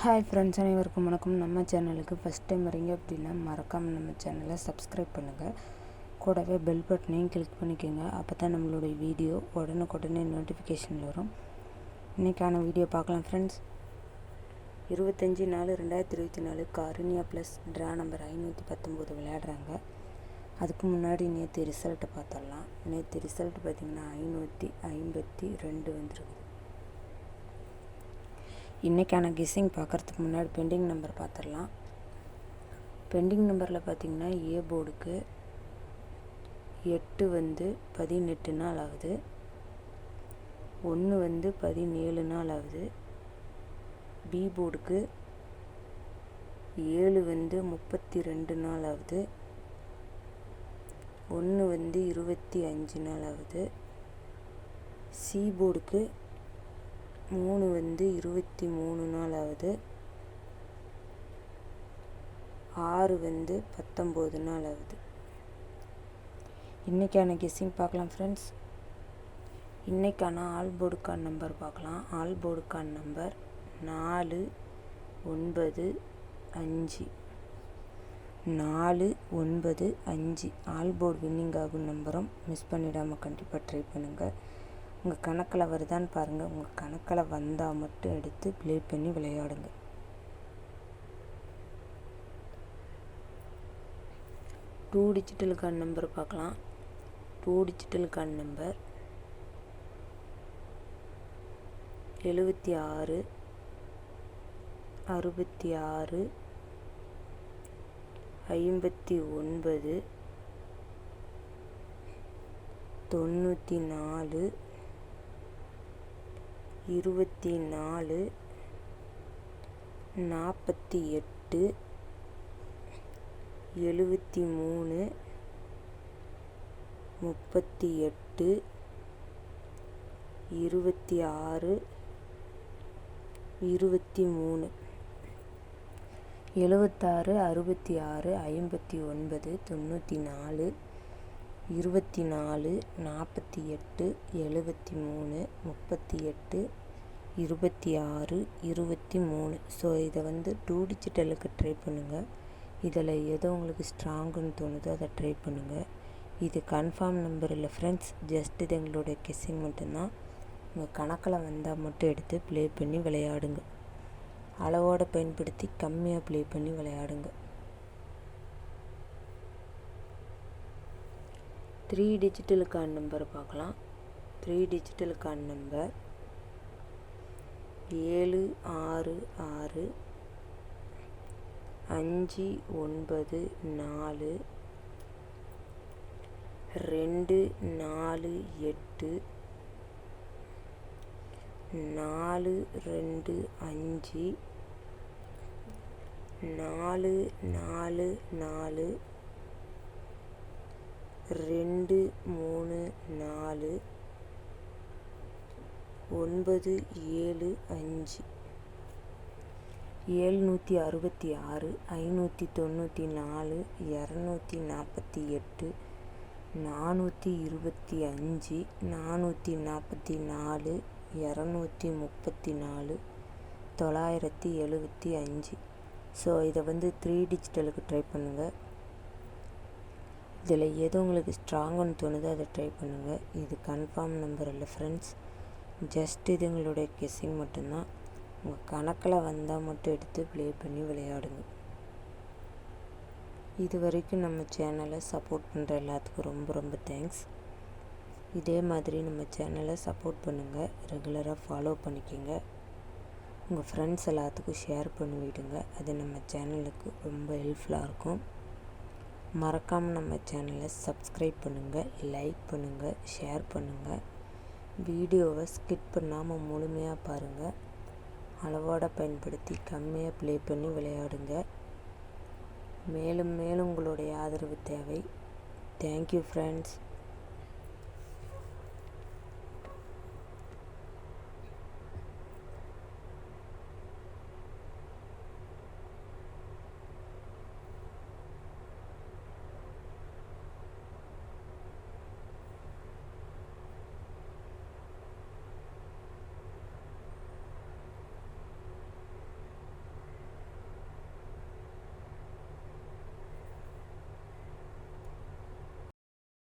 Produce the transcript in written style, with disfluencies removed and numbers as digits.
Hi friends, அனைவருக்கும் வணக்கம். நம்ம சேனலுக்கு ஃபஸ்ட் டைம் வரீங்க அப்படின்னா மறக்காமல் நம்ம சேனலை சப்ஸ்கிரைப் பண்ணுங்கள். கூடவே பெல் பட்டனையும் கிளிக் பண்ணிக்கோங்க. அப்போ தான் நம்மளுடைய வீடியோ உடனுக்குடனே நோட்டிஃபிகேஷன் வரும். இன்றைக்கான வீடியோ பார்க்கலாம் friends. 25/4/2024 Karunya plus draw number 519 விளையாடுறாங்க. அதுக்கு முன்னாடி நேற்று ரிசல்ட்டை பார்த்துடலாம். நேற்று ரிசல்ட் பார்த்திங்கன்னா 552 வந்துருக்குது. இன்றைக்கான கெஸ்ஸிங் பார்க்குறதுக்கு முன்னாடி பெண்டிங் நம்பர் பார்த்துடலாம். பெண்டிங் நம்பரில் பார்த்திங்கன்னா ஏ போர்டுக்கு 8 18 நாள் ஆகுது, 1 17 நாள் ஆகுது. பி போர்டுக்கு 7 32 நாள் ஆகுது, 1 25 நாள் ஆகுது. சி போர்டுக்கு 3 23 நாள் ஆகுது, 6 19 நாள் ஆகுது. இன்றைக்கான கெஸ்ஸிங் பார்க்கலாம் ஃப்ரெண்ட்ஸ். இன்றைக்கான ஆல் போர்டுக்கான நம்பர் பார்க்கலாம். ஆல் போர்டுக்கான நம்பர் 4 9 5 4 9 5. ஆல் போர்டு வின்னிங் ஆகும் நம்பரும் மிஸ் பண்ணிடாமல் கண்டிப்பாக ட்ரை பண்ணுங்கள். உங்கள் கணக்கில் வருதான்னு பாருங்கள். உங்கள் கணக்கில் வந்தால் மட்டும் எடுத்து ப்ளே பண்ணி விளையாடுங்க. டூ டிஜிட்டலுக்கான நம்பர் பார்க்கலாம். டூ டிஜிட்டலுக்கான நம்பர் 76 66 59 94 24 48 73 38 26 23. 76 66 59 94 24 48 73 38 26 23. ஸோ இதை டூ டிஜிட்டலுக்கு ட்ரை பண்ணுங்கள். இதில் எதோ உங்களுக்கு ஸ்ட்ராங்குன்னு தோணுதோ அதை ட்ரை பண்ணுங்கள். இது கன்ஃபார்ம் நம்பர் இல்லை ஃப்ரெண்ட்ஸ். ஜஸ்ட் இது எங்களுடைய கெஸ்ஸிங் மட்டும்தான். உங்கள் கணக்கில் வந்தால் மட்டும் எடுத்து ப்ளே பண்ணி விளையாடுங்க. அளவோடு பயன்படுத்தி கம்மியாக ப்ளே பண்ணி விளையாடுங்க. 3 டிஜிட்டலுக்கான நம்பர் பார்க்கலாம். 3 டிஜிட்டலுக்கான நம்பர் 7 6 6 5 9 4 2 4 8 4 2 5 4 4 4 2 3 4 9 7 5. 766 594 248 425 444 234 975. ஸோ இதை 3 டிஜிட்டலுக்கு ட்ரை பண்ணுங்கள். இதில் எது உங்களுக்கு ஸ்ட்ராங்குன்னு தோணுதோ அதை ட்ரை பண்ணுங்கள். இது கன்ஃபார்ம் நம்பர் இல்லை ஃப்ரெண்ட்ஸ். ஜஸ்ட் இது எங்களுடைய கெஸ்ஸிங் மட்டும்தான். உங்கள் கணக்கில் வந்தால் மட்டும் எடுத்து ப்ளே பண்ணி விளையாடுங்க. இது வரைக்கும் நம்ம சேனலை சப்போர்ட் பண்ணுற எல்லாத்துக்கும் ரொம்ப ரொம்ப தேங்க்ஸ். இதே மாதிரி நம்ம சேனலை சப்போர்ட் பண்ணுங்கள். ரெகுலராக ஃபாலோ பண்ணிக்கோங்க. உங்கள் ஃப்ரெண்ட்ஸ் எல்லாத்துக்கும் ஷேர் பண்ணிவிடுங்க. அது நம்ம சேனலுக்கு ரொம்ப ஹெல்ப்ஃபுல்லாக இருக்கும். மறக்காமல் நம்ம சேனலை சப்ஸ்கிரைப் பண்ணுங்கள், லைக் பண்ணுங்கள், ஷேர் பண்ணுங்கள். வீடியோவை ஸ்கிப் பண்ணாமல் முழுமையாக பாருங்கள். அளவோடு பயன்படுத்தி கம்மியாக ப்ளே பண்ணி விளையாடுங்க. மேலும் மேலும் உங்களுடைய ஆதரவு தேவை. Thank you friends.